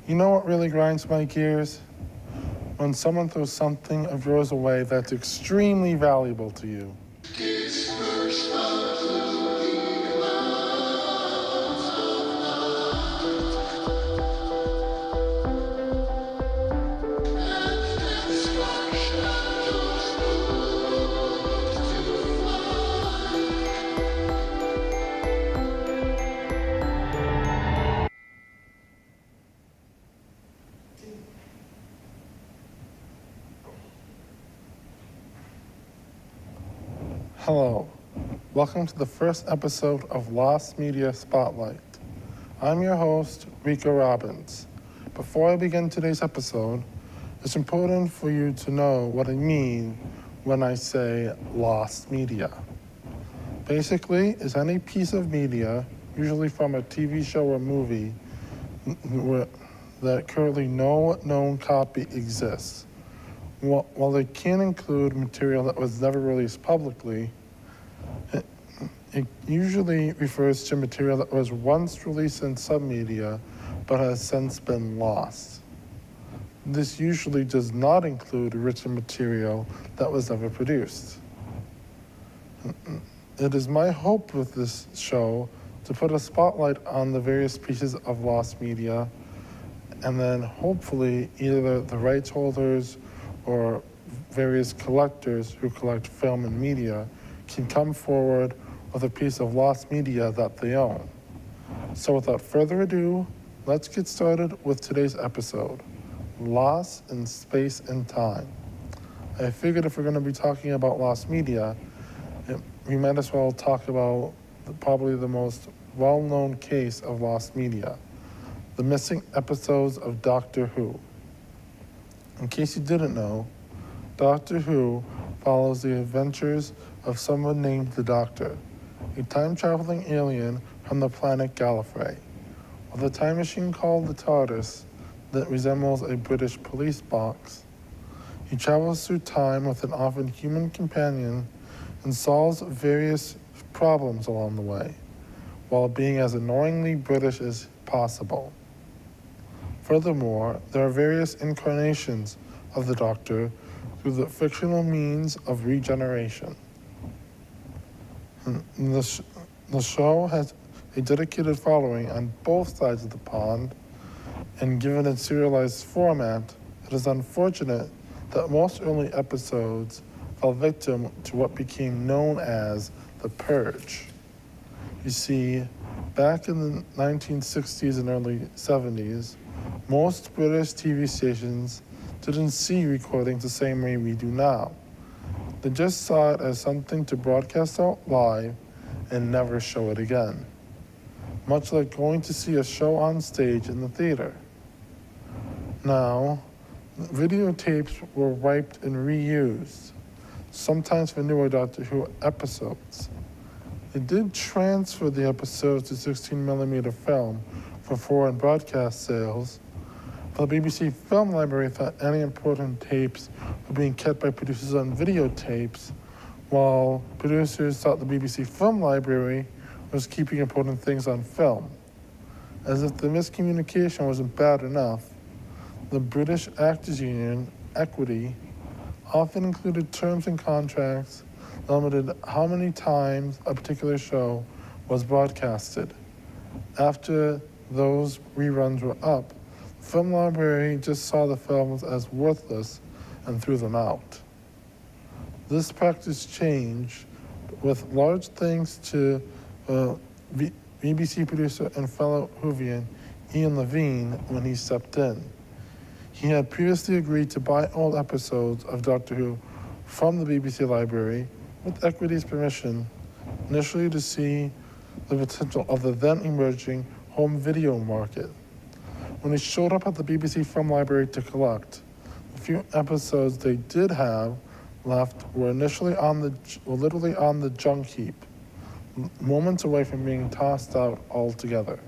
You know what really grinds my gears? When someone throws something of yours away that's extremely valuable to you. Hello, welcome to the first episode of Lost Media Spotlight. I'm your host, Rico Robbins. Before I begin today's episode, it's important for you to know what I mean when I say lost media. Basically, it's any piece of media, usually from a TV show or movie, that currently no known copy exists. While they can include material that was never released publicly, it usually refers to material that was once released in some media but has since been lost. This usually does not include written material that was never produced. It is my hope with this show to put a spotlight on the various pieces of lost media, and then hopefully either the rights holders or various collectors who collect film and media can come forward with a piece of lost media that they own. So without further ado, let's get started with today's episode, Lost in Space and Time. I figured if we're going to be talking about lost media, we might as well talk about probably the most well-known case of lost media, the missing episodes of Doctor Who. In case you didn't know, Doctor Who follows the adventures of someone named the Doctor, a time-traveling alien from the planet Gallifrey, with a time machine called the TARDIS that resembles a British police box. He travels through time with an often human companion and solves various problems along the way, while being as annoyingly British as possible. Furthermore, there are various incarnations of the Doctor through the fictional means of regeneration. The show has a dedicated following on both sides of the pond, and given its serialized format, it is unfortunate that most early episodes fell victim to what became known as the Purge. You see, back in the 1960s and early 70s, most British TV stations didn't see recordings the same way we do now. They just saw it as something to broadcast out live and never show it again. Much like going to see a show on stage in the theater. Now, videotapes were wiped and reused, sometimes for newer Doctor Who episodes. They did transfer the episodes to 16mm film for foreign broadcast sales, but the BBC Film Library thought any important tapes were being kept by producers on videotapes, while producers thought the BBC Film Library was keeping important things on film. As if the miscommunication wasn't bad enough, the British Actors Union, Equity, often included terms and contracts that limited how many times a particular show was broadcasted. After those reruns were up, the Film Library just saw the films as worthless and threw them out. This practice changed with large thanks to BBC producer and fellow Whovian Ian Levine when he stepped in. He had previously agreed to buy old episodes of Doctor Who from the BBC Library with Equity's permission, initially to see the potential of the then emerging home video market. When he showed up at the BBC Film Library to collect, the few episodes they did have left were literally on the junk heap, moments away from being tossed out altogether.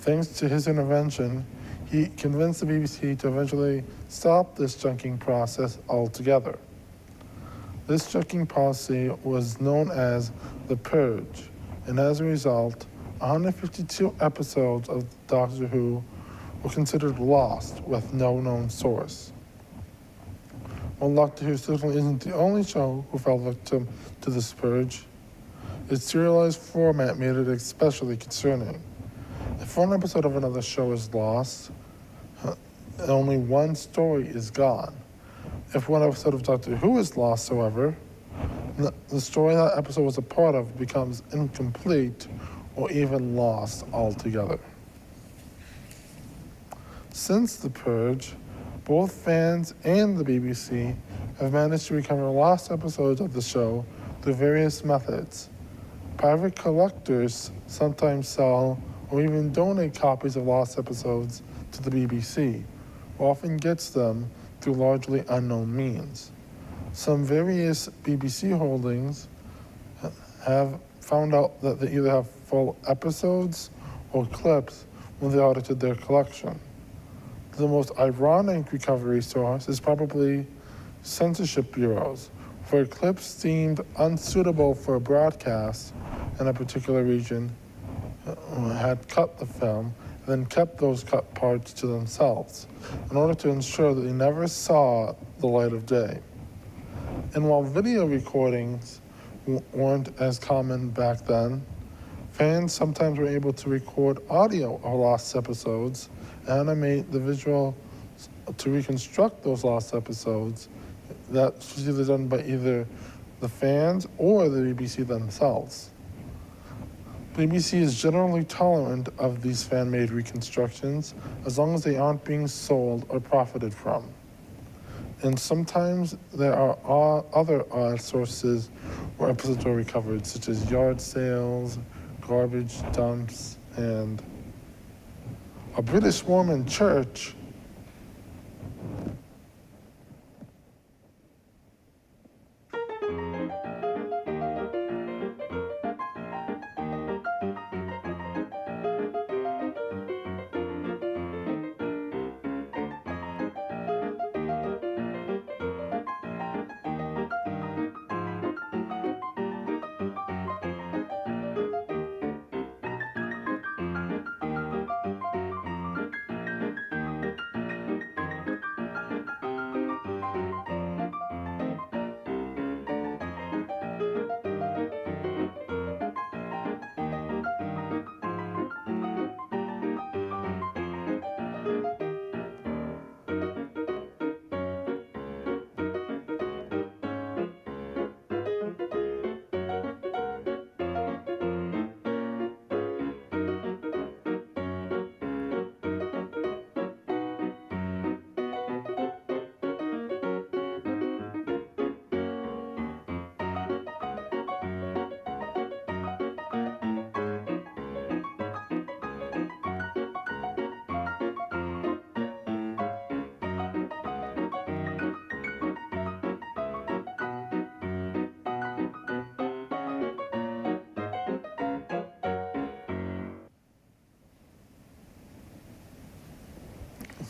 Thanks to his intervention, he convinced the BBC to eventually stop this junking process altogether. This junking policy was known as the Purge, and as a result, 152 episodes of Doctor Who were considered lost with no known source. While Doctor Who certainly isn't the only show who fell victim to this purge, its serialized format made it especially concerning. If one episode of another show is lost, only one story is gone. If one episode of Doctor Who is lost, however, the story that episode was a part of becomes incomplete or even lost altogether. Since the purge, both fans and the BBC have managed to recover lost episodes of the show through various methods. Private collectors sometimes sell or even donate copies of lost episodes to the BBC, who often gets them through largely unknown means. Some various BBC holdings have found out that they either have full episodes or clips when they audited their collection. The most ironic recovery source is probably censorship bureaus, where clips deemed unsuitable for broadcast in a particular region had cut the film, then kept those cut parts to themselves in order to ensure that they never saw the light of day. And while video recordings weren't as common back then, fans sometimes were able to record audio of lost episodes, animate the visual to reconstruct those lost episodes. That was either done by either the fans or the BBC themselves. BBC is generally tolerant of these fan-made reconstructions as long as they aren't being sold or profited from. And sometimes there are other odd sources where episodes are recovered, such as yard sales, garbage dumps, and a British Mormon church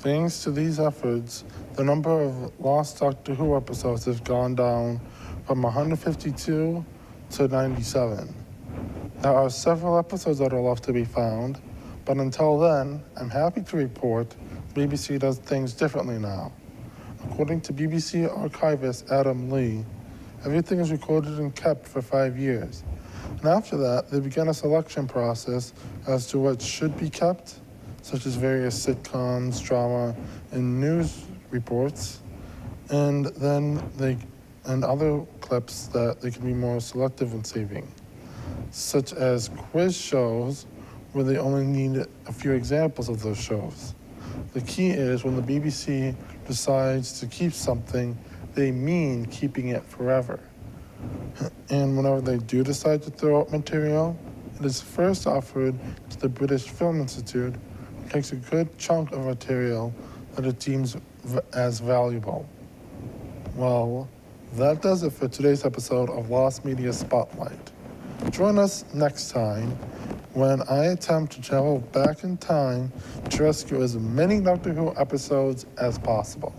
Thanks to these efforts, the number of lost Doctor Who episodes has gone down from 152 to 97. There are several episodes that are left to be found, but until then, I'm happy to report the BBC does things differently now. According to BBC archivist Adam Lee, everything is recorded and kept for 5 years. And after that, they began a selection process as to what should be kept, such as various sitcoms, drama, and news reports, and then other clips that they can be more selective in saving, such as quiz shows where they only need a few examples of those shows. The key is when the BBC decides to keep something, they mean keeping it forever. And whenever they do decide to throw out material, it is first offered to the British Film Institute, who takes a good chunk of material that it deems as valuable. Well, that does it for today's episode of Lost Media Spotlight. Join us next time when I attempt to travel back in time to rescue as many Doctor Who episodes as possible.